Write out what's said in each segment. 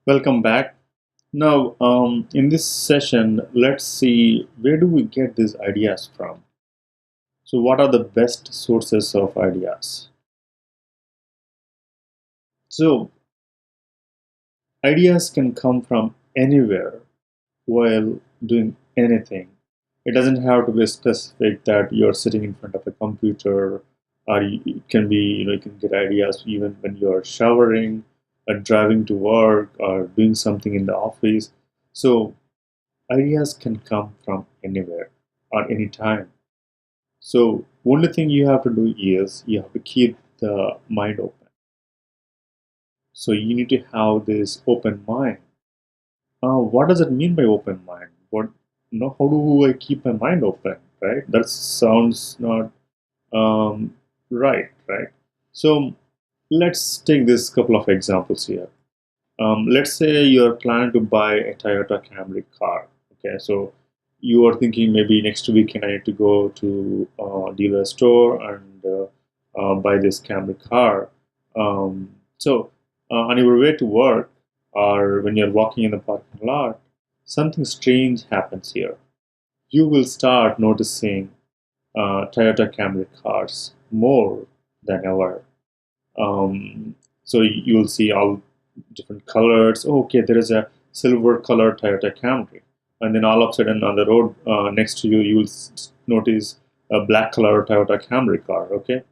Welcome back. Now, in this session, let's see where do we get these ideas from. So, what are the best sources of ideas? So, ideas can come from anywhere while doing anything. It doesn't have to be specific that you're sitting in front of a computer, or it can be, you can get ideas even when you're showering, or driving to work, or doing something in the office. So, ideas can come from anywhere or anytime. So only thing you have to do is you have to keep the mind open. So you need to have this open mind. What does it mean by open mind? How do I keep my mind open? Right? That sounds not right? So let's take this couple of examples here. Let's say you're planning to buy a Toyota Camry car. Okay, so you are thinking maybe next weekend I need to go to a dealer store and buy this Camry car. So on your way to work or when you're walking in the parking lot, something strange happens here. You will start noticing Toyota Camry cars more than ever. So you'll see all different colors. Oh, okay, there is a silver colored Toyota Camry, and then all of a sudden on the road next to you, you will notice a black colored Toyota Camry car. Okay,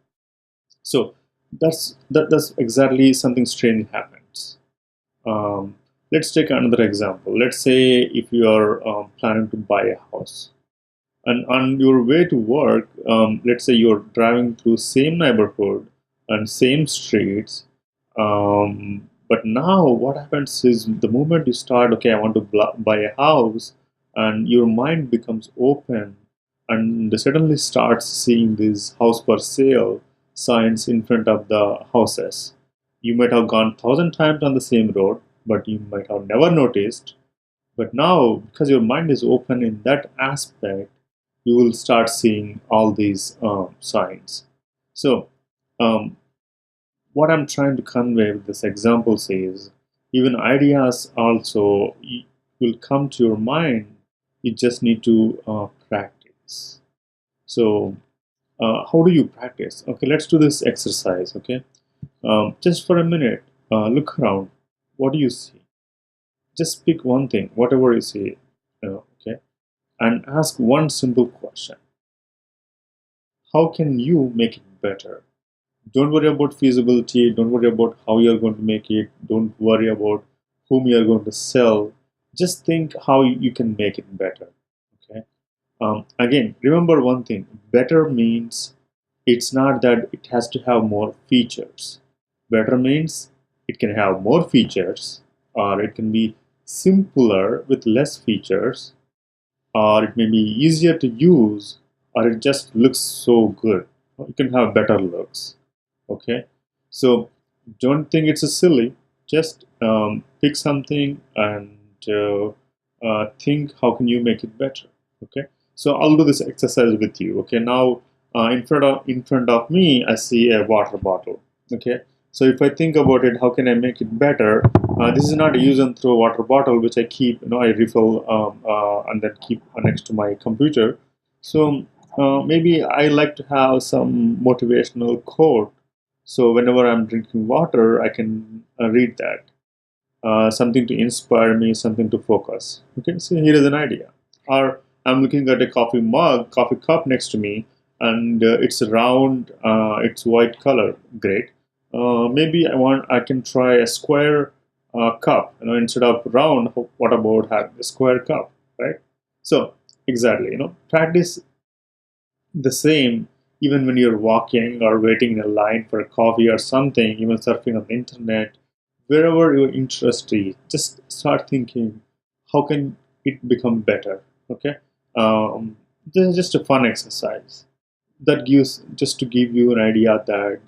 so that's exactly something strange happens. Um, let's take another example. Let's say if you are planning to buy a house, and on your way to work, let's say you're driving through same neighborhood and same streets. But now what happens is the moment you start, okay, I want to buy a house, and your mind becomes open and suddenly starts seeing these house for sale signs in front of the houses. You might have gone thousand times on the same road, but you might have never noticed. But now, because your mind is open in that aspect, you will start seeing all these signs. So, um, what I'm trying to convey with this example is even ideas also will come to your mind. You just need to practice. So, how do you practice? Okay, let's do this exercise. Okay, just for a minute, look around. What do you see? Just pick one thing, whatever you see. Okay, and ask one simple question: how can you make it better? Don't worry about feasibility. Don't worry about how you're going to make it. Don't worry about whom you're going to sell. Just think how you can make it better. Okay. Again, remember one thing: better means it's not that it has to have more features. Better means it can have more features, or it can be simpler with less features, or it may be easier to use, or it just looks so good. You can have better looks. Okay, so don't think it's a silly. Just pick something and think how can you make it better. Okay, so I'll do this exercise with you. Okay, now in front of me, I see a water bottle. Okay, so if I think about it, how can I make it better? This is not a use and throw water bottle which I keep, I refill and then keep next to my computer. So maybe I like to have some motivational quote. So whenever I'm drinking water, I can read that. Something to inspire me, something to focus. Okay, so here is an idea. Or I'm looking at a coffee mug, coffee cup next to me, and it's round, it's white color. Great. Maybe I can try a square cup. Instead of round, what about having a square cup, right? So exactly, practice the same even when you're walking or waiting in a line for a coffee or something, even surfing on the internet, wherever your interest is, just start thinking, how can it become better? Okay, this is just a fun exercise that gives just to give you an idea that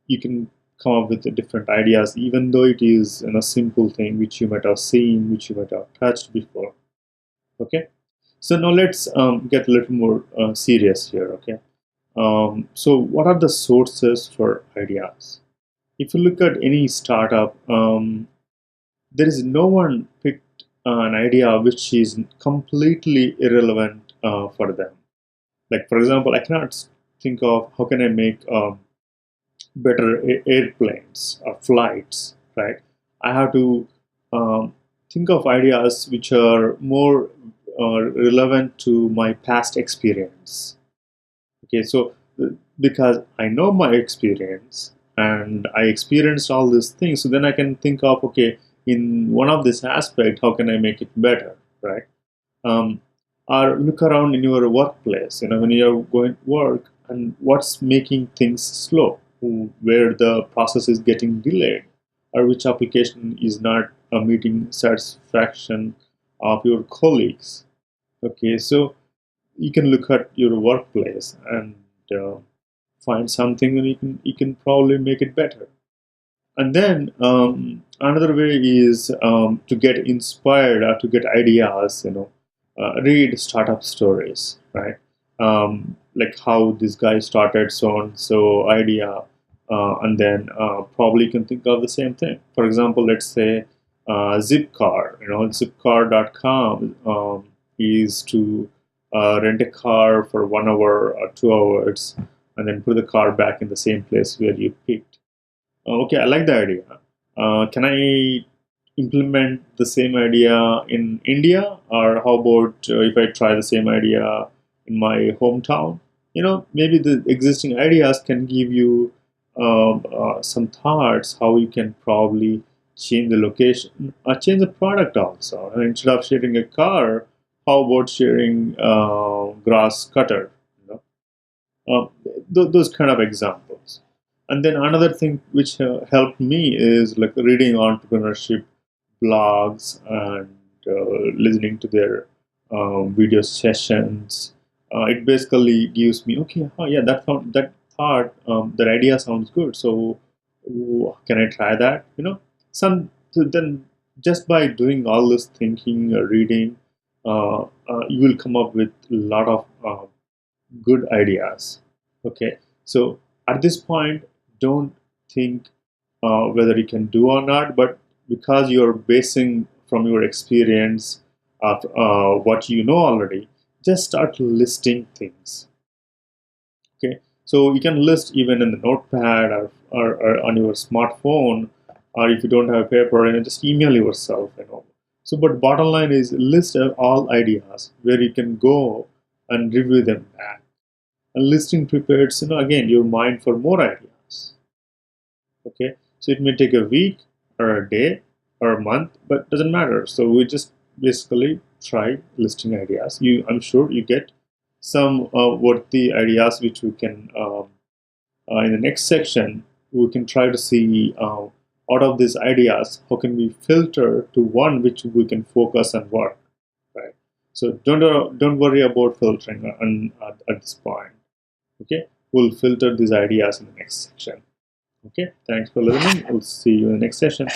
you can come up with the different ideas, even though it is a simple thing which you might have seen, which you might have touched before. Okay, so now let's get a little more serious here. Okay, so what are the sources for ideas? If you look at any startup, there is no one picked an idea which is completely irrelevant for them. Like for example, I cannot think of how can I make better airplanes or flights, right? I have to um, think of ideas which are more relevant to my past experience. Okay, so because I know my experience and I experienced all these things, so then I can think of, okay, in one of this aspect, how can I make it better, right? um, or look around in your workplace, when you're going to work, and what's making things slow, where the process is getting delayed, or which application is not meeting satisfaction of your colleagues. Okay, so you can look at your workplace and uh, find something, and you can probably make it better. And then another way is to get inspired or to get ideas. Read startup stories, right? Like how this guy started so and so idea, and then probably you can think of the same thing. For example, let's say Zipcar. Zipcar.com is to rent a car for 1 hour or 2 hours, and then put the car back in the same place where you picked. Okay, I like the idea. Can I implement the same idea in India, or how about if I try the same idea in my hometown? Maybe the existing ideas can give you some thoughts how you can probably change the location or change the product also. And instead of sharing a car, how about sharing grass cutter? You know? Those kind of examples. And then another thing which helped me is like reading entrepreneurship blogs and listening to their video sessions. It basically gives me, okay, oh yeah, that thought, that idea sounds good. So can I try that? So then just by doing all this thinking, reading, you will come up with a lot of good ideas. Okay, so at this point, don't think whether you can do or not, but because you're basing from your experience of what you know already, just start listing things. Okay, so you can list even in the notepad, or on your smartphone, or if you don't have paper, just email yourself. So but bottom line is list all ideas where you can go and review them back. And listing prepares, again, your mind for more ideas. Okay, so it may take a week or a day or a month, but doesn't matter. So we just basically try listing ideas. I'm sure you get some worthy ideas which we can in the next section we can try to see out of these ideas how can we filter to one which we can focus and work, right? So don't worry about filtering at this point. Okay, we'll filter these ideas in the next section. Okay, thanks for listening. We'll see you in the next session.